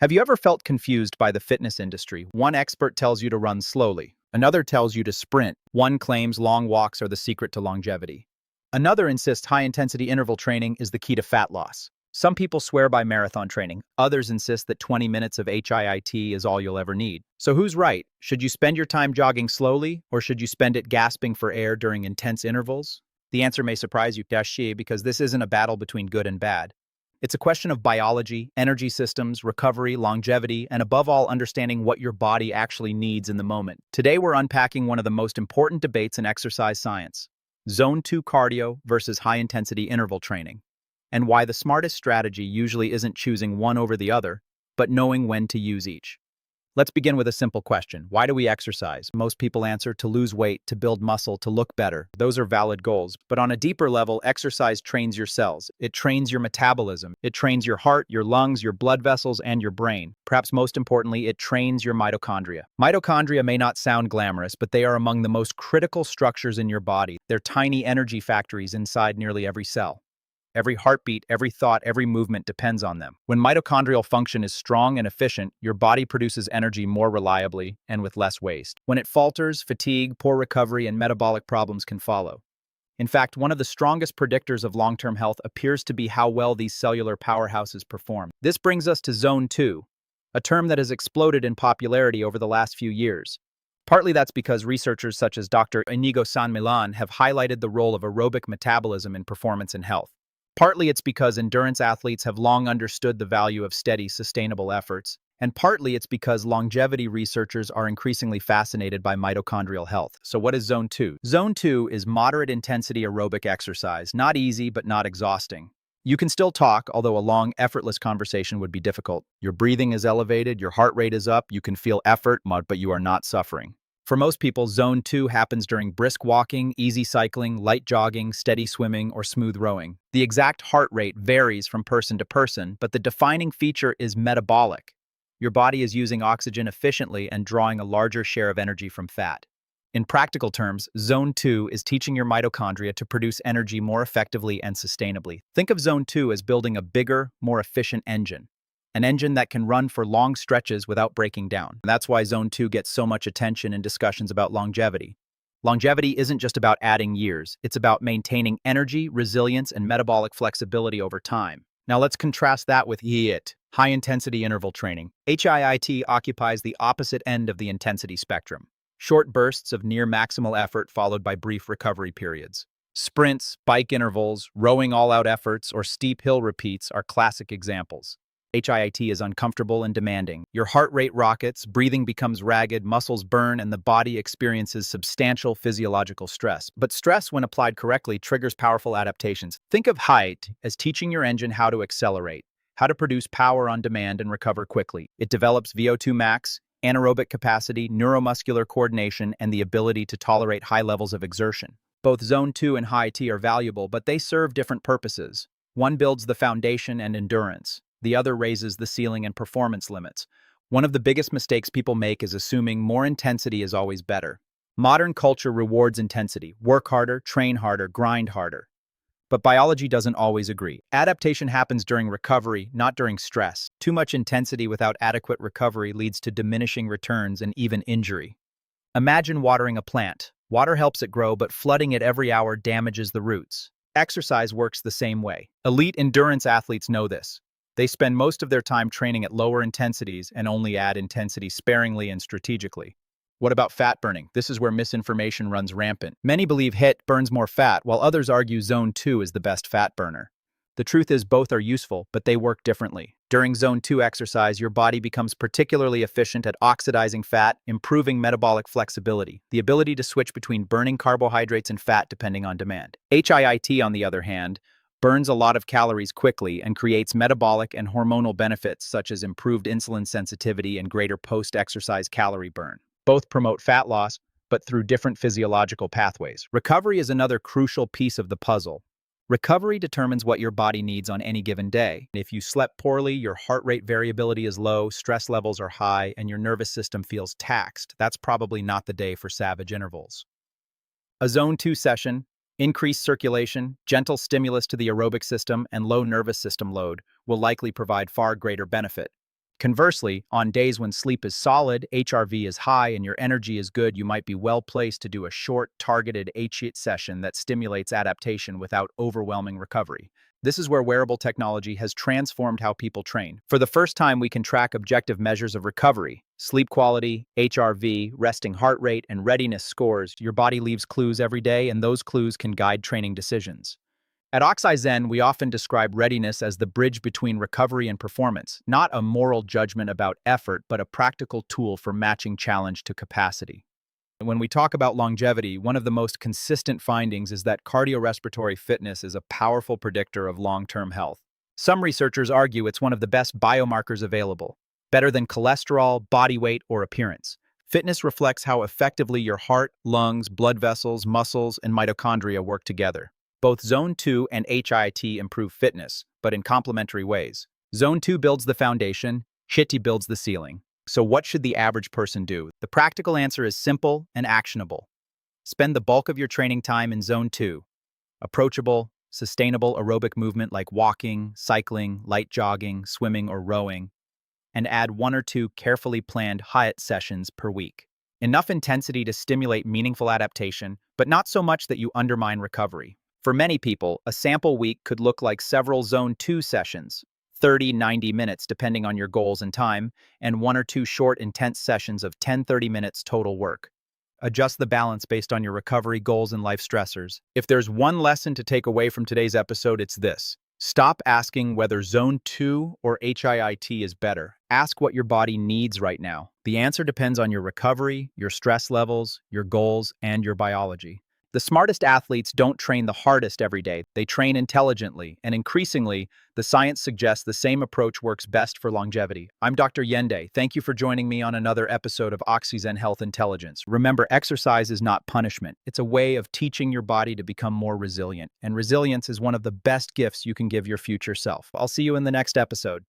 Have you ever felt confused by the fitness industry? One expert tells you to run slowly. Another tells you to sprint. One claims long walks are the secret to longevity. Another insists high-intensity interval training is the key to fat loss. Some people swear by marathon training. Others insist that 20 minutes of HIIT is all you'll ever need. So who's right? Should you spend your time jogging slowly, or should you spend it gasping for air during intense intervals? The answer may surprise you, because this isn't a battle between good and bad. It's a question of biology, energy systems, recovery, longevity, and above all, understanding what your body actually needs in the moment. Today, we're unpacking one of the most important debates in exercise science: Zone 2 cardio versus high-intensity interval training, and why the smartest strategy usually isn't choosing one over the other, but knowing when to use each. Let's begin with a simple question. Why do we exercise? Most people answer to lose weight, to build muscle, to look better. Those are valid goals. But on a deeper level, exercise trains your cells. It trains your metabolism. It trains your heart, your lungs, your blood vessels, and your brain. Perhaps most importantly, it trains your mitochondria. Mitochondria may not sound glamorous, but they are among the most critical structures in your body. They're tiny energy factories inside nearly every cell. Every heartbeat, every thought, every movement depends on them. When mitochondrial function is strong and efficient, your body produces energy more reliably and with less waste. When it falters, fatigue, poor recovery, and metabolic problems can follow. In fact, one of the strongest predictors of long-term health appears to be how well these cellular powerhouses perform. This brings us to Zone 2, a term that has exploded in popularity over the last few years. Partly that's because researchers such as Dr. Inigo San Millan have highlighted the role of aerobic metabolism in performance and health. Partly it's because endurance athletes have long understood the value of steady, sustainable efforts, and partly it's because longevity researchers are increasingly fascinated by mitochondrial health. So what is Zone 2? Zone 2 is moderate-intensity aerobic exercise, not easy but not exhausting. You can still talk, although a long, effortless conversation would be difficult. Your breathing is elevated, your heart rate is up, you can feel effort, but you are not suffering. For most people, Zone 2 happens during brisk walking, easy cycling, light jogging, steady swimming, or smooth rowing. The exact heart rate varies from person to person, but the defining feature is metabolic. Your body is using oxygen efficiently and drawing a larger share of energy from fat. In practical terms, Zone 2 is teaching your mitochondria to produce energy more effectively and sustainably. Think of Zone 2 as building a bigger, more efficient engine. An engine that can run for long stretches without breaking down. That's why Zone 2 gets so much attention in discussions about longevity. Longevity isn't just about adding years, it's about maintaining energy, resilience, and metabolic flexibility over time. Now let's contrast that with HIIT, high-intensity interval training. HIIT occupies the opposite end of the intensity spectrum. Short bursts of near maximal effort followed by brief recovery periods. Sprints, bike intervals, rowing all-out efforts, or steep hill repeats are classic examples. HIIT is uncomfortable and demanding. Your heart rate rockets, breathing becomes ragged, muscles burn, and the body experiences substantial physiological stress. But stress, when applied correctly, triggers powerful adaptations. Think of HIIT as teaching your engine how to accelerate, how to produce power on demand and recover quickly. It develops VO2 max, anaerobic capacity, neuromuscular coordination, and the ability to tolerate high levels of exertion. Both Zone 2 and HIIT are valuable, but they serve different purposes. One builds the foundation and endurance. The other raises the ceiling and performance limits. One of the biggest mistakes people make is assuming more intensity is always better. Modern culture rewards intensity. Work harder, train harder, grind harder. But biology doesn't always agree. Adaptation happens during recovery, not during stress. Too much intensity without adequate recovery leads to diminishing returns and even injury. Imagine watering a plant. Water helps it grow, but flooding it every hour damages the roots. Exercise works the same way. Elite endurance athletes know this. They spend most of their time training at lower intensities and only add intensity sparingly and strategically. What about fat burning? This is where misinformation runs rampant. Many believe HIIT burns more fat, while others argue Zone 2 is the best fat burner. The truth is both are useful, but they work differently. During Zone 2 exercise, your body becomes particularly efficient at oxidizing fat, improving metabolic flexibility, the ability to switch between burning carbohydrates and fat depending on demand. HIIT, on the other hand, burns a lot of calories quickly and creates metabolic and hormonal benefits such as improved insulin sensitivity and greater post-exercise calorie burn. Both promote fat loss, but through different physiological pathways. Recovery is another crucial piece of the puzzle. Recovery determines what your body needs on any given day. If you slept poorly, your heart rate variability is low, stress levels are high, and your nervous system feels taxed, that's probably not the day for savage intervals. A Zone 2 session, increased circulation, gentle stimulus to the aerobic system, and low nervous system load will likely provide far greater benefit. Conversely, on days when sleep is solid, HRV is high, and your energy is good, you might be well placed to do a short, targeted HIIT session that stimulates adaptation without overwhelming recovery. This is where wearable technology has transformed how people train. For the first time, we can track objective measures of recovery: sleep quality, HRV, resting heart rate, and readiness scores. Your body leaves clues every day, and those clues can guide training decisions. At OXYZEN, we often describe readiness as the bridge between recovery and performance, not a moral judgment about effort, but a practical tool for matching challenge to capacity. When we talk about longevity, one of the most consistent findings is that cardiorespiratory fitness is a powerful predictor of long-term health. Some researchers argue it's one of the best biomarkers available, better than cholesterol, body weight, or appearance. Fitness reflects how effectively your heart, lungs, blood vessels, muscles, and mitochondria work together. Both Zone 2 and HIIT improve fitness, but in complementary ways. Zone 2 builds the foundation, HIIT builds the ceiling. So what should the average person do? The practical answer is simple and actionable. Spend the bulk of your training time in Zone 2. Approachable, sustainable aerobic movement like walking, cycling, light jogging, swimming, or rowing. And add 1 or 2 carefully planned HIIT sessions per week. Enough intensity to stimulate meaningful adaptation, but not so much that you undermine recovery. For many people, a sample week could look like several Zone 2 sessions, 30-90 minutes depending on your goals and time, and 1 or 2 short, intense sessions of 10-30 minutes total work. Adjust the balance based on your recovery goals and life stressors. If there's one lesson to take away from today's episode, it's this: stop asking whether Zone 2 or HIIT is better. Ask what your body needs right now. The answer depends on your recovery, your stress levels, your goals, and your biology. The smartest athletes don't train the hardest every day. They train intelligently, and increasingly, the science suggests the same approach works best for longevity. I'm Dr. Yende. Thank you for joining me on another episode of OXYZEN Health Intelligence. Remember, exercise is not punishment. It's a way of teaching your body to become more resilient, and resilience is one of the best gifts you can give your future self. I'll see you in the next episode.